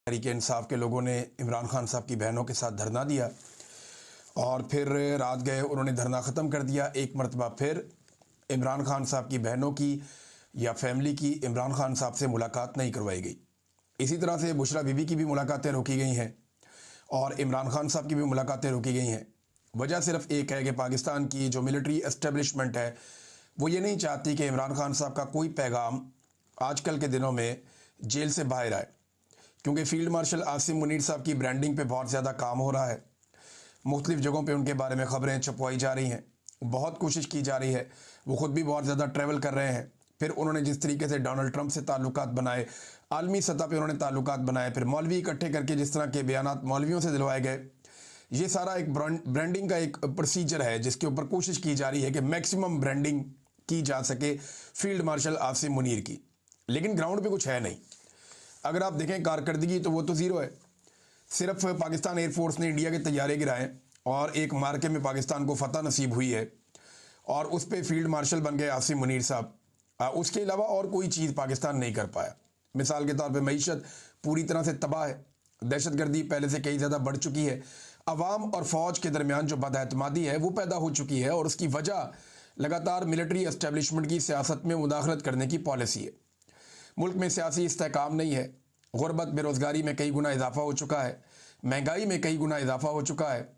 तहरीक इंसाफ के लोगों ने इमरान खान साहब की बहनों के साथ धरना दिया और फिर रात गए उन्होंने धरना ख़त्म कर दिया। एक मरतबा फिर इमरान खान साहब की बहनों की या फैमिली की इमरान खान साहब से मुलाकात नहीं करवाई गई। इसी तरह से बुशरा बीबी की भी मुलाकातें रोकी गई हैं और इमरान खान साहब की भी मुलाकातें रोकी गई हैं। वजह सिर्फ एक है कि पाकिस्तान की जो मिलिट्री एस्टेब्लिशमेंट है वो ये नहीं चाहती कि इमरान खान साहब का कोई पैगाम आजकल के दिनों में जेल से बाहर आए, क्योंकि फ़ील्ड मार्शल आसिम मुनीर साहब की ब्रांडिंग पे बहुत ज़्यादा काम हो रहा है। मुख्तलिफ़ जगहों पे उनके बारे में ख़बरें छपवाई जा रही हैं, बहुत कोशिश की जा रही है। वो ख़ुद भी बहुत ज़्यादा ट्रैवल कर रहे हैं। फिर उन्होंने जिस तरीके से डोनाल्ड ट्रंप से ताल्लुकात बनाए, आलमी सतह पे उन्होंने ताल्लुकात बनाए, फिर मौलवी इकट्ठे करके जिस तरह के बयानात मौलवियों से दिलवाए गए, ये सारा एक ब्रांडिंग का एक प्रोसीजर है जिसके ऊपर कोशिश की जा रही है कि मैक्सिमम ब्रांडिंग की जा सके फ़ील्ड मार्शल आसिम मुनीर की। लेकिन ग्राउंड पे कुछ है नहीं। अगर आप देखें कारकर्दगी तो वो तो ज़ीरो है। सिर्फ पाकिस्तान एयरफोर्स ने इंडिया के तैयारे गिराए और एक मार्के में पाकिस्तान को फतह नसीब हुई है और उस पर फील्ड मार्शल बन गए आसिम मुनीर साहब। उसके अलावा और कोई चीज़ पाकिस्तान नहीं कर पाया। मिसाल के तौर पे मईशत पूरी तरह से तबाह है, दहशतगर्दी पहले से कई ज़्यादा बढ़ चुकी है, अवाम और फ़ौज के दरमियान जो बदएतमादी है वो पैदा हो चुकी है और उसकी वजह लगातार मिलिट्री एस्टेब्लिशमेंट की सियासत में मुदाखलत करने की पॉलिसी है। मुल्क में सियासी इस्तेहकाम नहीं है, गुर्बत बेरोज़गारी में कई गुना इजाफा हो चुका है, महंगाई में कई गुना इजाफा हो चुका है,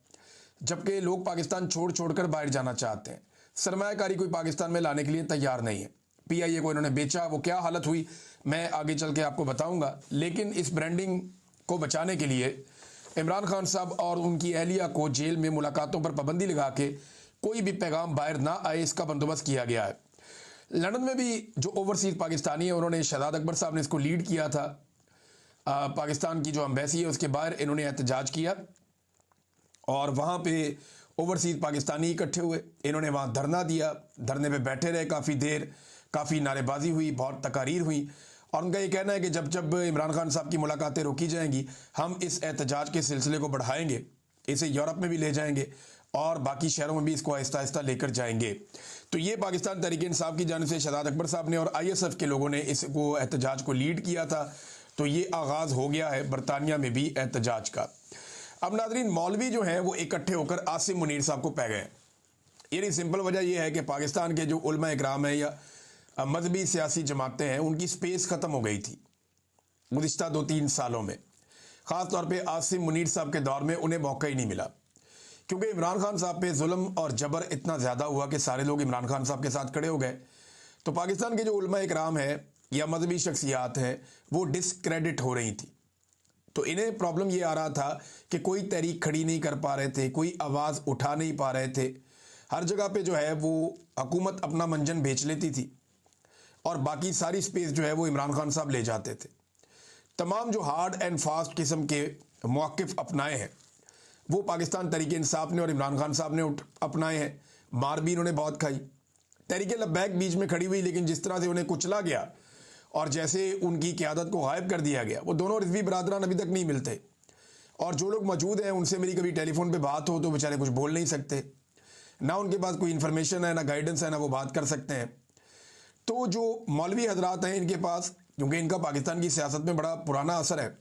जबकि लोग पाकिस्तान छोड़ छोड़ कर बाहर जाना चाहते हैं। सरमायाकारी कोई पाकिस्तान में लाने के लिए तैयार नहीं है। PIA को इन्होंने बेचा, वो क्या हालत हुई मैं आगे चल के आपको बताऊंगा। लेकिन इस ब्रांडिंग को बचाने के लिए इमरान खान साहब और उनकी अहलिया को जेल में मुलाकातों पर पाबंदी लगा के कोई भी पैगाम बाहर ना आए, इसका बंदोबस्त किया गया है। लंदन में भी जो ओवरसीज़ पाकिस्तानी है उन्होंने शहजाद अकबर साहब ने इसको लीड किया था। पाकिस्तान की जो एम्बेसी है उसके बाहर इन्होंने एहतजाज किया और वहाँ पे ओवरसीज़ पाकिस्तानी इकट्ठे हुए, इन्होंने वहाँ धरना दिया, धरने पे बैठे रहे काफ़ी देर, काफ़ी नारेबाजी हुई, बहुत तकारीर हुई और उनका ये कहना है कि जब जब इमरान खान साहब की मुलाकातें रोकी जाएंगी हम इस एहतजाज के सिलसिले को बढ़ाएंगे, इसे यूरोप में भी ले जाएंगे और बाकी शहरों में भी इसको आहिस्ता आहिस्ता लेकर जाएंगे। तो ये पाकिस्तान तहरीक इंसाफ की जानिब से शहजाद अकबर साहब ने और ISF के लोगों ने इसको एहतजाज को लीड किया था। तो ये आगाज़ हो गया है बरतानिया में भी एहतजाज का। अब नाज़रीन, मौलवी जो हैं वो इकट्ठे होकर आसिम मुनीर साहब को पै गए। यानी सिंपल वजह यह है कि पाकिस्तान के जो उलमा इकराम है या मजहबी सियासी जमातें हैं उनकी स्पेस ख़त्म हो गई थी गुज़िश्ता 2-3 सालों में। ख़ास तौर पर आसिम मुनीर साहब के दौर में उन्हें मौका ही नहीं मिला, क्योंकि इमरान खान साहब पे जुल्म और जबर इतना ज़्यादा हुआ कि सारे लोग इमरान खान साहब के साथ खड़े हो गए। तो पाकिस्तान के जो उलमा इकराम है या मजहबी शख्सियात हैं वो डिसक्रेडिट हो रही थी। तो इन्हें प्रॉब्लम ये आ रहा था कि कोई तहरीक खड़ी नहीं कर पा रहे थे, कोई आवाज़ उठा नहीं पा रहे थे। हर जगह पे जो है वो हुकूमत अपना मंजन बेच लेती थी और बाकी सारी स्पेस जो है वो इमरान खान साहब ले जाते थे। तमाम जो हार्ड एंड फास्ट किस्म के मौक़िफ़ अपनाए हैं वो पाकिस्तान तहरीक इंसाफ ने और इमरान खान साहब ने अपनाए हैं। मार भी इन्होंने बहुत खाई। तहरीक लब्बैक बीच में खड़ी हुई, लेकिन जिस तरह से उन्हें कुचला गया और जैसे उनकी क़यादत को गायब कर दिया गया, वो दोनों रिजवी बरादरान अभी तक नहीं मिलते और जो लोग मौजूद हैं उनसे मेरी कभी टेलीफोन पे बात हो तो बेचारे कुछ बोल नहीं सकते, ना उनके पास कोई इन्फॉर्मेशन है, ना गाइडेंस है, ना वो बात कर सकते हैं। तो जो मौलवी हजरात हैं इनके पास, क्योंकि इनका पाकिस्तान की सियासत में बड़ा पुराना असर है,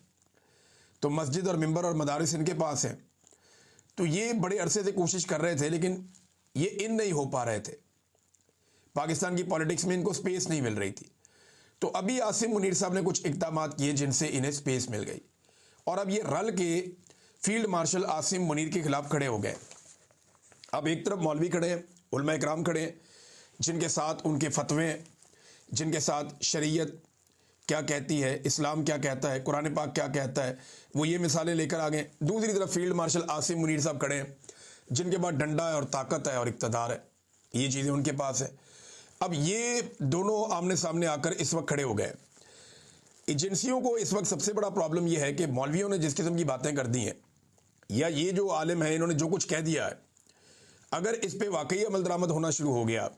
तो मस्जिद और मिंबर और मदारिस इनके पास हैं। तो ये बड़े अरसे से कोशिश कर रहे थे लेकिन ये इन नहीं हो पा रहे थे। पाकिस्तान की पॉलिटिक्स में इनको स्पेस नहीं मिल रही थी। तो अभी आसिम मुनीर साहब ने कुछ इक़दामात किए जिनसे इन्हें स्पेस मिल गई और अब ये रल के फील्ड मार्शल आसिम मुनीर के खिलाफ खड़े हो गए। अब एक तरफ मौलवी खड़े हैं, उलमा इकराम खड़े हैं, जिनके साथ उनके फतवे, जिनके साथ शरीयत क्या कहती है, इस्लाम क्या कहता है, कुरान पाक क्या कहता है, वो ये मिसालें लेकर आ गए। दूसरी तरफ फील्ड मार्शल आसिम मुनीर साहब खड़े हैं जिनके पास डंडा है और ताकत है और इक़्तिदार है, ये चीज़ें उनके पास है। अब ये दोनों आमने सामने आकर इस वक्त खड़े हो गए। एजेंसियों को इस वक्त सबसे बड़ा प्रॉब्लम यह है कि मौलवियों ने जिस किस्म की बातें कर दी हैं या ये जो आलिम है इन्होंने जो कुछ कह दिया है, अगर इस पर वाकई अमल दरामद होना शुरू हो गया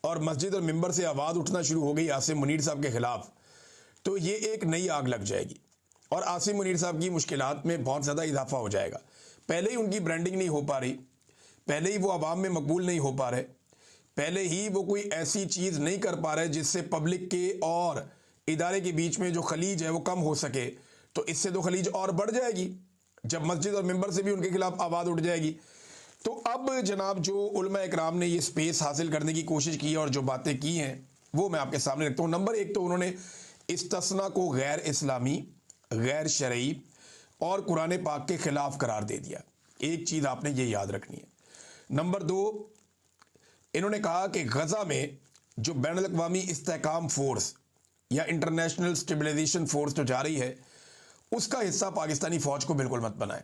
और मस्जिद और मिंबर से आवाज़ उठना शुरू हो गई आसिम मुनीर साहब के ख़िलाफ़, तो ये एक नई आग लग जाएगी और आसिम मुनीर साहब की मुश्किलात में बहुत ज़्यादा इजाफा हो जाएगा। पहले ही उनकी ब्रांडिंग नहीं हो पा रही, पहले ही वो आवाम में मकबूल नहीं हो पा रहे, पहले ही वो कोई ऐसी चीज़ नहीं कर पा रहे जिससे पब्लिक के और इदारे के बीच में जो खलीज है वो कम हो सके। तो इससे तो खलीज और बढ़ जाएगी जब मस्जिद और मिंबर से भी उनके खिलाफ आवाज़ उठ जाएगी। तो अब जनाब जो उलमा इकराम ने ये स्पेस हासिल करने की कोशिश की और जो बातें की हैं वो मैं आपके सामने रखता हूँ। नंबर एक तो उन्होंने इस्तिस्ना को गैर इस्लामी, गैर शरई और कुरान पाक के ख़िलाफ़ करार दे दिया। एक चीज़ आपने ये याद रखनी है। नंबर दो, इन्होंने कहा कि गज़ा में जो बैनुल अक़वामी इस्तेहकाम फोर्स या इंटरनेशनल स्टेबलाइजेशन फोर्स जो जा रही है उसका हिस्सा पाकिस्तानी फ़ौज को बिल्कुल मत बनाए।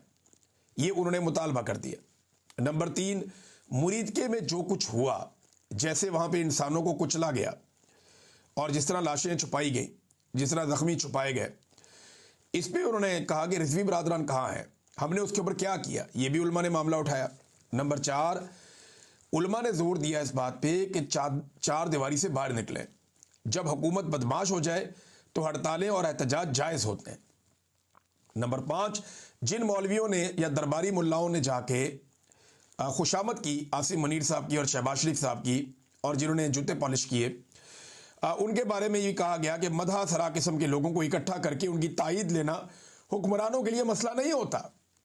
ये उन्होंने मुतालबा कर दिया। नंबर तीन, मुरीदके में जो कुछ हुआ, जैसे वहाँ पे इंसानों को कुचला गया और जिस तरह लाशें छुपाई गई, जिस तरह ज़ख्मी छुपाए गए, इस पर उन्होंने कहा कि रिजवी बरादरान कहाँ हैं, हमने उसके ऊपर क्या किया, ये भी उलमा ने मामला उठाया। नंबर चार, उलमा ने जोर दिया इस बात पे कि चार दीवारी से बाहर निकलें। जब हुकूमत बदमाश हो जाए तो हड़तालें और एहतजाज जायज़ होते हैं। नंबर पाँच, जिन मौलवियों ने या दरबारी मुल्लाओं ने जाके खुशामद की आसिम मुनीर साहब की और शहबाज शरीफ साहब की और जिन्होंने जूते पॉलिश किए, उनके बारे में ये कहा गया कि मदहा सरा किस्म के लोगों को इकट्ठा करके उनकी तायीद लेना हुक्मरानों के लिए मसला नहीं होता।